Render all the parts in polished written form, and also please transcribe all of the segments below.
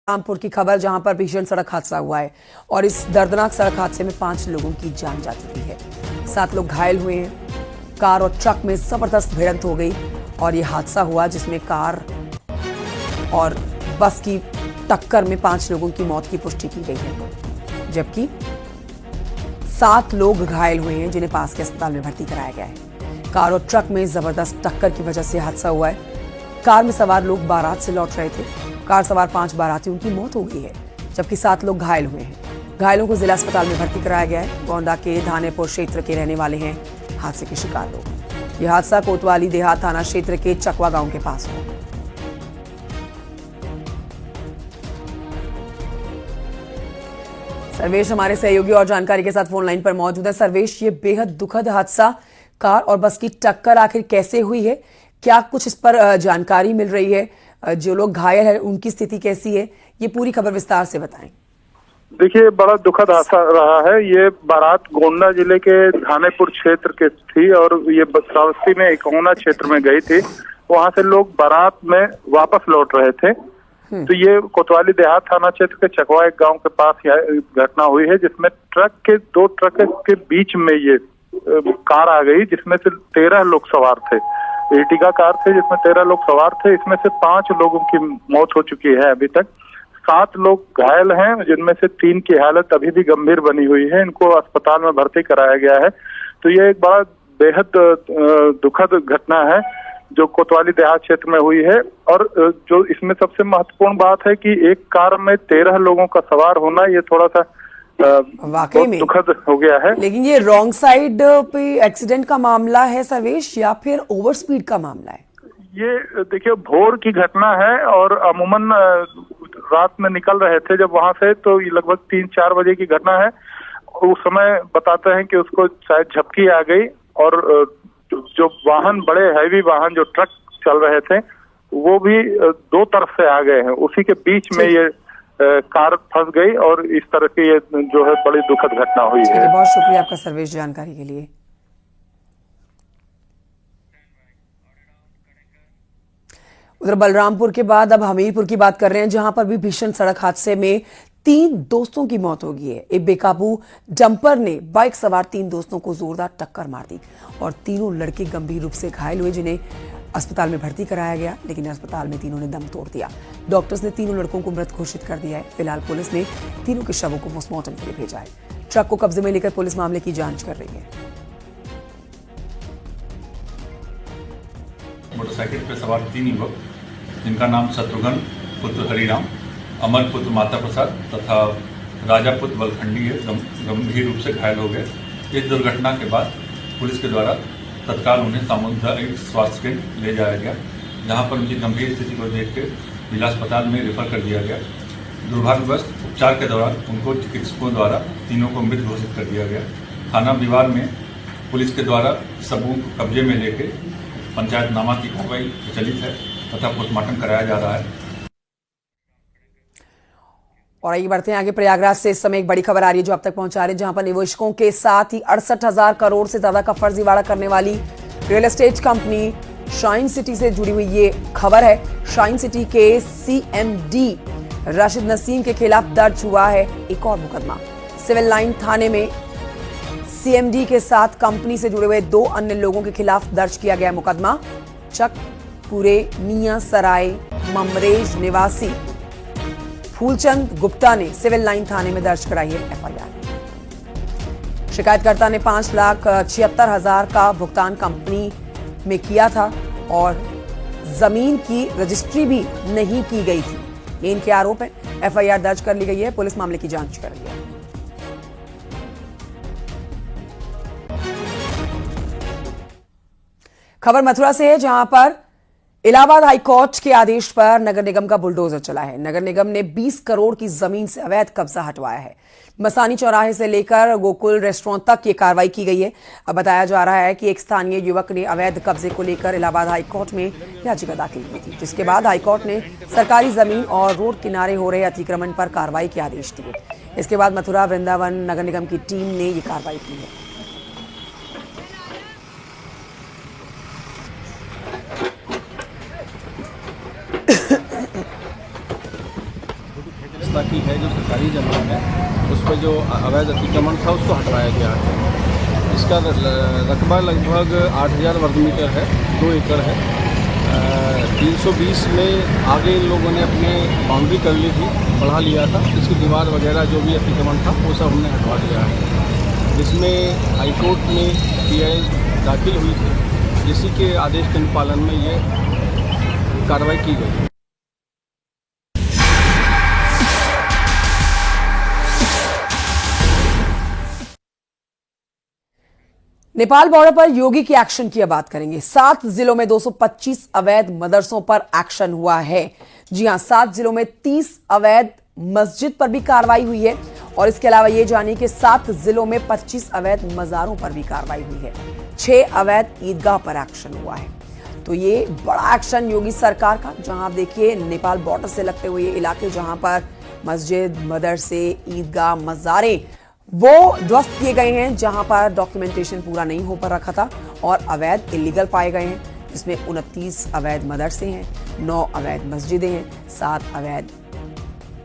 रामपुर की खबर, जहां पर भीषण सड़क हादसा हुआ है और इस दर्दनाक सड़क हादसे में 5 लोगों की जान जा चुकी है। 7 लोग घायल हुए हैं। कार और ट्रक में जबरदस्त भिड़ंत हो गई और ये हादसा हुआ जिसमें कार और बस की टक्कर में 5 लोगों की मौत की पुष्टि की गई है, जबकि 7 लोग घायल हुए हैं जिन्हें पास के अस्पताल में भर्ती कराया गया है। कार और ट्रक में जबरदस्त टक्कर की वजह से हादसा हुआ है। कार में सवार लोग बारात से लौट रहे थे। कार सवार 5 बारातियों की मौत हो गई है, जबकि 7 लोग घायल हुए हैं। घायलों को जिला अस्पताल में भर्ती कराया गया है। गोंडा के धानेपुर क्षेत्र के रहने वाले हैं हादसे के शिकार लोग। यह हादसा कोतवाली देहात थाना क्षेत्र के चकवा गांव के पास हुआ। सर्वेश हमारे सहयोगी और जानकारी के साथ फोन लाइन पर मौजूद है। सर्वेश, ये बेहद दुखद हादसा कार और बस की टक्कर आखिर कैसे हुई है, क्या कुछ इस पर जानकारी मिल रही है? जो लोग घायल हैं उनकी स्थिति कैसी है, ये पूरी खबर विस्तार से बताएं। देखिए, बड़ा दुखद हादसा रहा है। ये बारात गोंडा जिले के धानेपुर क्षेत्र के थी और ये श्रावस्ती में इकोना क्षेत्र में गई थी। वहां से लोग बारात में वापस लौट रहे थे। तो ये कोतवाली देहात थाना क्षेत्र के चकवा एक गांव के पास यह घटना हुई है, जिसमें दो ट्रक के बीच में ये कार आ गई, जिसमें से 13 लोग सवार थे। एर्टिगा कार थे जिसमें 13 लोग सवार थे। इसमें से 5 लोगों की मौत हो चुकी है अभी तक। 7 लोग घायल हैं, जिनमें से 3 की हालत अभी भी गंभीर बनी हुई है। इनको अस्पताल में भर्ती कराया गया है। तो ये एक बड़ा बेहद दुखद घटना है जो कोतवाली देहात क्षेत्र में हुई है। और जो इसमें सबसे महत्वपूर्ण बात है कि एक कार में 13 लोगों का सवार होना, ये थोड़ा सा वाकई में दुखद हो गया है। लेकिन ये रॉन्ग साइड पे एक्सीडेंट का मामला है सर्वेश, या फिर ओवर स्पीड का मामला है? ये देखिए, भोर की घटना है और अमूमन रात में निकल रहे थे जब वहां से, तो ये लगभग 3-4 बजे की घटना है। उस समय बताते हैं कि उसको शायद झपकी आ गई और जो वाहन, बड़े हैवी वाहन जो ट्रक चल रहे थे, वो भी 2 तरफ से आ गए हैं। उसी के बीच में ये कार फंस गई और इस तरह की ये जो है बड़ी दुखद घटना हुई है। बहुत शुक्रिया आपका सर्वेश जानकारी के लिए। उधर बलरामपुर के बाद अब हमीरपुर की बात कर रहे हैं, जहां पर भी भीषण सड़क हादसे में 3 दोस्तों की मौत हो गई है। एक बेकाबू डंपर ने बाइक सवार 3 दोस्तों को जोरदार टक्कर मार दी और तीनों लड़के गंभीर रूप से घायल हुए, जिन्हें अस्पताल में भर्ती कराया गया, लेकिन अस्पताल में तीनों ने दम तोड़ दिया। डॉक्टर्स ने तीनों लड़कों को मृत घोषित कर दिया है। फिलहाल पुलिस ने तीनों के शवों को पोस्टमार्टम के लिए भेजा है। ट्रक को कब्जे में लेकर पुलिस मामले की जांच कर रही है। मोटरसाइकिल पर सवार 3 युवक, जिनका नाम शत्रुघ्न पुत्र हरिराम, अमर पुत्र माता प्रसाद तथा राजा पुत्र बलखंडी है, गंभीर रूप से घायल हो गए। इस दुर्घटना के बाद पुलिस के द्वारा तत्काल उन्हें सामुदायिक स्वास्थ्य केंद्र ले जाया गया, जहां पर उनकी गंभीर स्थिति को देख के जिला अस्पताल में रेफर कर दिया गया। दुर्भाग्यवश उपचार के दौरान उनको चिकित्सकों द्वारा तीनों को मृत घोषित कर दिया गया। थाना विवाद में पुलिस के द्वारा सबूत कब्जे में लेके पंचायतनामा की कार्रवाई प्रचलित है तथा पोस्टमार्टम कराया जा रहा है। और आइए बढ़ते हैं आगे। प्रयागराज से इस समय एक बड़ी खबर आ रही है जो अब तक पहुंचा रहे हैं, जहां पर निवेशकों के साथ ही 68,000 करोड़ से ज्यादा का फर्जीवाड़ा करने वाली real estate company shine city से जुड़ी हुई ये खबर है। शाइन सिटी के CMD राशिद नसीम के खिलाफ दर्ज हुआ है एक और मुकदमा। सिविल लाइन थाने में CMD के साथ कंपनी से जुड़े हुए 2 अन्य लोगों के खिलाफ दर्ज किया गया मुकदमा। चकपुरे मियां सराय ममरेज निवासी फूलचंद गुप्ता ने सिविल लाइन थाने में दर्ज कराई है FIR। शिकायतकर्ता ने 5,76,000 का भुगतान कंपनी में किया था और जमीन की रजिस्ट्री भी नहीं की गई थी। ये इनके आरोप है। FIR दर्ज कर ली गई है। पुलिस मामले की जांच कर रही है। खबर मथुरा से है, जहां पर इलाहाबाद हाईकोर्ट के आदेश पर नगर निगम का बुलडोजर चला है। नगर निगम ने 20 करोड़ की जमीन से अवैध कब्जा हटवाया है। मसानी चौराहे से लेकर गोकुल रेस्टोरेंट तक ये कार्रवाई की गई है। अब बताया जा रहा है कि एक स्थानीय युवक ने अवैध कब्जे को लेकर इलाहाबाद हाईकोर्ट में याचिका दाखिल की थी, जिसके बाद हाईकोर्ट ने सरकारी जमीन और रोड किनारे हो रहे अतिक्रमण पर कार्रवाई के आदेश दिए। इसके बाद मथुरा वृंदावन नगर निगम की टीम ने ये कार्रवाई की है। व्यवस्था की है, जो सरकारी जमीन है उस पर जो अवैध अतिक्रमण था उसको हटवाया गया है। इसका रकबा लगभग 8000 वर्ग मीटर है, 2 एकड़ है। 320 में आगे इन लोगों ने अपने बाउंड्री कर ली थी, बढ़ा लिया था। इसकी दीवार वगैरह जो भी अतिक्रमण था वो सब हमने हटवा दिया है, जिसमें हाईकोर्ट में PI दाखिल हुई थी, जिसी के आदेश के अनुपालन में ये कार्रवाई की गई। नेपाल बॉर्डर पर योगी की एक्शन की अब बात करेंगे। 7 जिलों में 225 अवैध मदरसों पर एक्शन हुआ है। जी हां, 7 जिलों में 30 अवैध मस्जिद पर भी कार्रवाई हुई है और इसके अलावा यह जानिए कि 7 जिलों में 25 अवैध मजारों पर भी कार्रवाई हुई है। 6 अवैध ईदगाह पर एक्शन हुआ है। तो ये बड़ा एक्शन योगी सरकार का, जहां आप देखिए नेपाल बॉर्डर से लगते हुए ये इलाके जहां पर मस्जिद, मदरसे, ईदगाह, मजारे वो ध्वस्त किए गए हैं, जहां पर डॉक्यूमेंटेशन पूरा नहीं हो पर रखा था और अवैध इलीगल पाए गए हैं, जिसमें 29 अवैध मदरसे हैं, 9 अवैध मस्जिदें हैं, 7 अवैध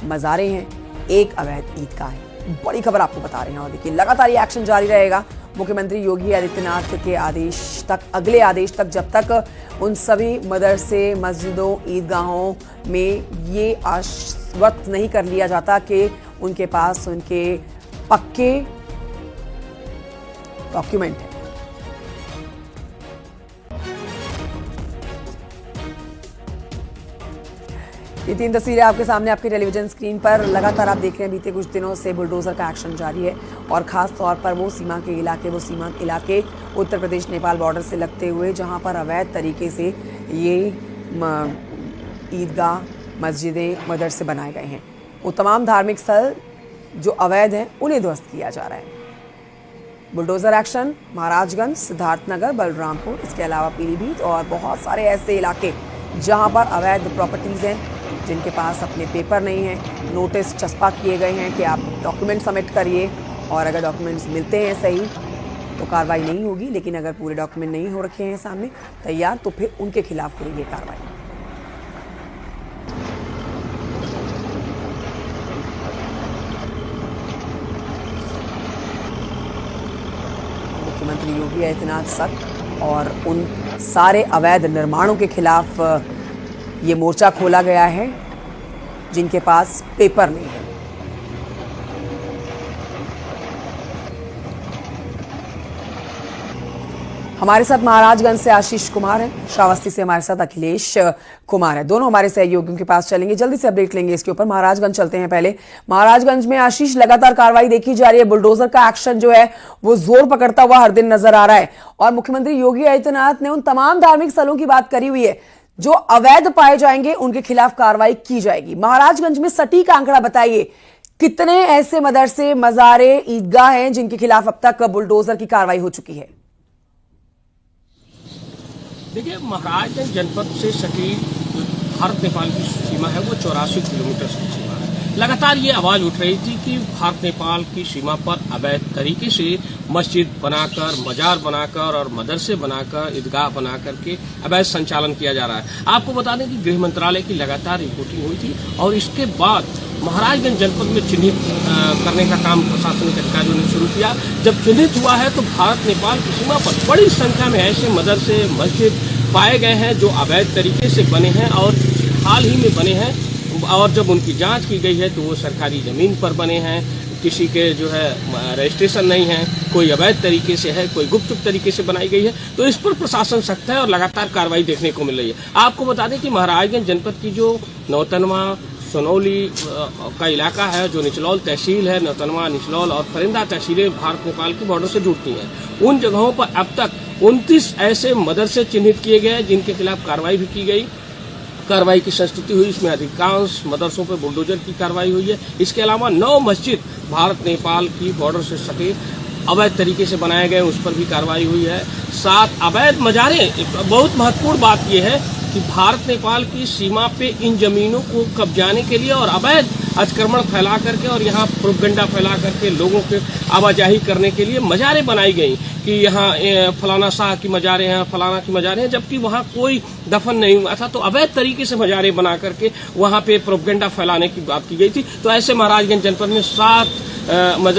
मज़ारे हैं, 1 अवैध ईदगाह है। बड़ी खबर आपको बता रहे हैं और देखिए लगातार ये एक्शन जारी रहेगा। मुख्यमंत्री योगी आदित्यनाथ के आदेश तक, अगले आदेश तक, जब तक उन सभी मदरसे, मस्जिदों, ईदगाहों में ये आश्वस्त नहीं कर लिया जाता कि उनके पास उनके पक्के डॉक्यूमेंट है। ये 3 तस्वीरें आपके सामने आपके टेलीविजन स्क्रीन पर लगातार आप देख रहे हैं। बीते कुछ दिनों से बुलडोजर का एक्शन जारी है और खास तौर पर वो सीमांत इलाके उत्तर प्रदेश नेपाल बॉर्डर से लगते हुए, जहां पर अवैध तरीके से ये ईदगाह, मस्जिदें, मदरसे बनाए गए हैं। वो तमाम धार्मिक स्थल जो अवैध हैं उन्हें ध्वस्त किया जा रहा है। बुलडोजर एक्शन महाराजगंज, सिद्धार्थनगर, बलरामपुर, इसके अलावा पीलीभीत और बहुत सारे ऐसे इलाके जहां पर अवैध प्रॉपर्टीज हैं, जिनके पास अपने पेपर नहीं है, नोटिस चस्पा किए गए हैं कि आप डॉक्यूमेंट सबमिट करिए और अगर डॉक्यूमेंट्स मिलते हैं सही तो कार्रवाई नहीं होगी, लेकिन अगर पूरे डॉक्यूमेंट नहीं हो रखे हैं सामने तैयार तो फिर उनके खिलाफ हो रही है कार्रवाई। मुख्यमंत्री योगी आदित्यनाथ सख्त और उन सारे अवैध निर्माणों के खिलाफ ये मोर्चा खोला गया है जिनके पास पेपर नहीं है। हमारे साथ महाराजगंज से आशीष कुमार हैं, श्रावस्ती से हमारे साथ अखिलेश कुमार है। दोनों हमारे सहयोगियों के पास चलेंगे, जल्दी से अपडेट लेंगे इसके ऊपर। महाराजगंज चलते हैं पहले। महाराजगंज में आशीष, लगातार कार्रवाई देखी जा रही है। बुलडोजर का एक्शन जो है वो जोर पकड़ता हुआ हर दिन नजर आ रहा है और मुख्यमंत्री योगी आदित्यनाथ ने उन तमाम धार्मिक स्थलों की बात करी हुई है जो अवैध पाए जाएंगे उनके खिलाफ कार्रवाई की जाएगी। महाराजगंज में सटीक आंकड़ा बताइए, कितने ऐसे मदरसे, मजारे, ईदगाह हैं जिनके खिलाफ अब तक बुलडोजर की कार्रवाई हो चुकी है? देखिए, महाराजगंज जनपद से सटी भारत नेपाल की सीमा है वो 84 किलोमीटर की सीमा है। लगातार ये आवाज उठ रही थी कि भारत नेपाल की सीमा पर अवैध तरीके से मस्जिद बनाकर, मजार बनाकर और मदरसे बनाकर, ईदगाह बनाकर के अवैध संचालन किया जा रहा है। आपको बता दें कि गृह मंत्रालय की लगातार रिपोर्टिंग हुई थी और इसके बाद महाराजगंज जनपद में चिन्हित करने का काम प्रशासनिक अधिकारियों ने शुरू किया। जब चिन्हित हुआ है तो भारत नेपाल की सीमा पर बड़ी संख्या में ऐसे मदरसे, मस्जिद पाए गए हैं जो अवैध तरीके से बने हैं और हाल ही में बने हैं। और जब उनकी जांच की गई है तो वो सरकारी ज़मीन पर बने हैं, किसी के जो है रजिस्ट्रेशन नहीं है, कोई अवैध तरीके से है, कोई गुपचुप तरीके से बनाई गई है। तो इस पर प्रशासन सख्त है और लगातार कार्रवाई देखने को मिल रही है। आपको बता दें कि महाराजगंज जनपद की जो नौतनवा, सोनौली का इलाका है, जो निचलौल तहसील है, नौतनवा, निचलौल और फरिंदा तहसीलें भारत नेपाल की बॉर्डर से जुड़ती हैं। उन जगहों पर अब तक 29 ऐसे मदरसे चिन्हित किए गए जिनके खिलाफ कार्रवाई भी की गई। कार्रवाई की संस्तुति हुई, इसमें अधिकांश मदरसों पर बुलडोजर की कार्रवाई हुई है। इसके अलावा 9 मस्जिद भारत नेपाल की बॉर्डर से सटे अवैध तरीके से बनाए गए, उस पर भी कार्रवाई हुई है। 7 अवैध मजारे। बहुत महत्वपूर्ण बात यह है कि भारत नेपाल की सीमा पे इन जमीनों को कब्जाने के लिए और अवैध अतिक्रमण फैला करके और यहाँ प्रोपेगेंडा फैला करके लोगों के आवाजाही करने के लिए मज़ारें बनाई गई कि यहाँ फलाना शाह की मज़ारें हैं, फलाना की मज़ारें हैं, जबकि वहाँ कोई दफन नहीं हुआ था। तो अवैध तरीके से मज़ारें बना करके वहाँ पे प्रोपेगेंडा फैलाने की बात की गई थी। तो ऐसे महाराजगंज जनपद में 7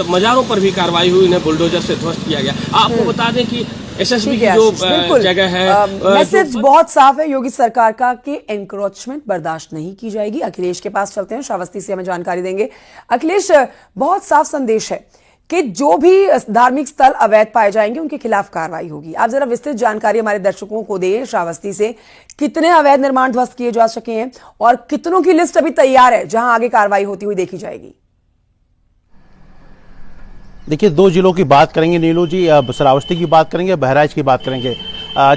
मज़ारों पर भी कार्रवाई हुई, इन्हें बुलडोजर से ध्वस्त किया गया। आपको बता दें कि एसएसबी की जो जगह है, मैसेज बहुत साफ है योगी सरकार का कि एनक्रोचमेंट बर्दाश्त नहीं की जाएगी। अखिलेश के पास चलते हैं, श्रावस्ती से हमें जानकारी देंगे। अखिलेश, बहुत साफ संदेश है कि जो भी धार्मिक स्थल अवैध पाए जाएंगे उनके खिलाफ कार्रवाई होगी। आप जरा विस्तृत जानकारी हमारे दर्शकों को दें, श्रावस्ती से कितने अवैध निर्माण ध्वस्त किए जा सके हैं और कितनों की लिस्ट अभी तैयार है जहां आगे कार्रवाई होती हुई देखी जाएगी? देखिए, 2 जिलों की बात करेंगे नीलू जी, श्रावस्ती की बात करेंगे, बहराइच की बात करेंगे।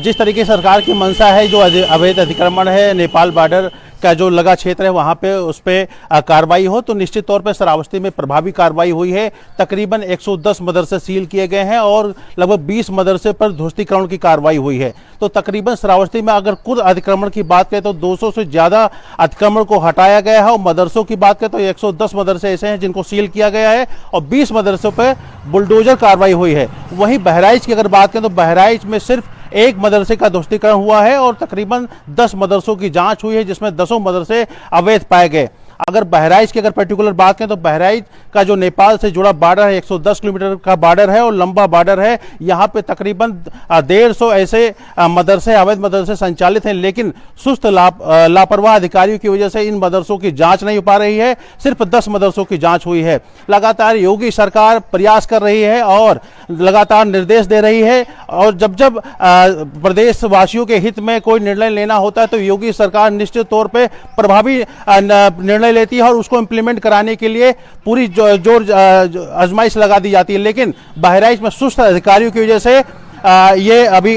जिस तरीके से सरकार की मंशा है, जो अवैध अतिक्रमण है, नेपाल बॉर्डर का जो लगा क्षेत्र है वहां पे उस पे कार्रवाई हो, तो निश्चित तौर पे श्रावस्ती में प्रभावी कार्रवाई हुई है। तकरीबन 110 मदरसे सील किए गए हैं और लगभग 20 मदरसे पर ध्वस्तीकरण की कार्रवाई हुई है। तो तकरीबन श्रावस्ती में अगर कुल अतिक्रमण की बात करें तो 200 से ज्यादा अतिक्रमण को हटाया गया है और मदरसों की बात करें तो 110 मदरसे ऐसे हैं जिनको सील किया गया है और 20 मदरसों पर बुलडोजर कार्रवाई हुई है। वहीं बहराइच की अगर बात करें तो बहराइच में सिर्फ 1 मदरसे का ध्वस्तीकरण हुआ है और तकरीबन 10 मदरसों की जांच हुई है, जिसमें 10 मदरसे अवैध पाए गए। अगर बहराइच की पर्टिकुलर बात करें तो बहराइच का जो नेपाल से जुड़ा बॉर्डर है 110 किलोमीटर का बॉर्डर है और लंबा बॉर्डर है। यहाँ पे तकरीबन 150 ऐसे मदरसे, अवैध मदरसे संचालित हैं, लेकिन सुस्त लापरवाह अधिकारियों की वजह से इन मदरसों की जांच नहीं हो पा रही है। सिर्फ 10 मदरसों की जांच हुई है। लगातार योगी सरकार प्रयास कर रही है और लगातार निर्देश दे रही है और जब प्रदेश वासियों के हित में कोई निर्णय लेना होता है तो योगी सरकार निश्चित तौर पर प्रभावी निर्णय लेती है और उसको इंप्लीमेंट कराने के लिए पूरी जोर आजमाइश लगा दी जाती है। लेकिन बहराइच में सुस्त अधिकारियों की वजह से ये अभी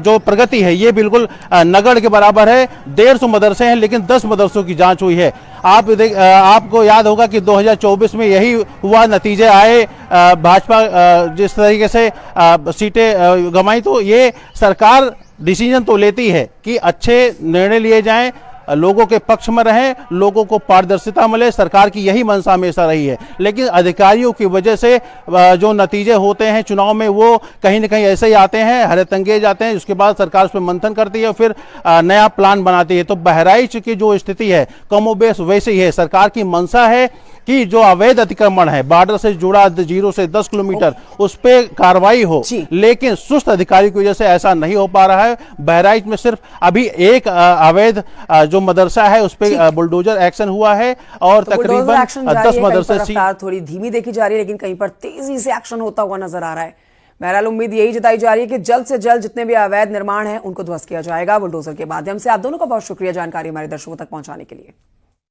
जो प्रगति है ये बिल्कुल नगड़ के बराबर है। 150 मदरसे हैं लेकिन 10 मदरसों की जांच हुई है। आपको याद होगा कि 2024 में यही हुआ, नतीजे आए, भाजपा जिस तरीके से सीटें गंवाई। तो ये सरकार डिसीजन तो लेती है कि अच्छे निर्णय लिए जाएं, लोगों के पक्ष में रहें, लोगों को पारदर्शिता मिले। सरकार की यही मंशा हमेशा रही है, लेकिन अधिकारियों की वजह से जो नतीजे होते हैं चुनाव में वो कहीं न कहीं ऐसे ही आते हैं, हैरतअंगेज आते हैं। उसके बाद सरकार उस पर मंथन करती है और फिर नया प्लान बनाती है। तो बहराइच की जो स्थिति है कमोबेश वैसे ही है। सरकार की मंशा है कि जो अवैध अतिक्रमण है बॉर्डर से जुड़ा 0 से 10 किलोमीटर उस पर कार्रवाई हो, लेकिन सुस्त अधिकारी की वजह से ऐसा नहीं हो पा रहा है। बहराइच में सिर्फ अभी एक अवैध जो मदरसा है उस पर बुलडोजर एक्शन हुआ है और तो तकरीबन 10 मदरसे थोड़ी धीमी देखी जा रही है, लेकिन कहीं पर तेजी से एक्शन होता हुआ नजर आ रहा है। बहरहाल उम्मीद यही जताई जा रही है कि जल्द से जल्द जितने भी अवैध निर्माण हैं उनको ध्वस्त किया जाएगा बुलडोजर के माध्यम से। आप दोनों का बहुत शुक्रिया जानकारी हमारे दर्शकों तक पहुंचाने के लिए।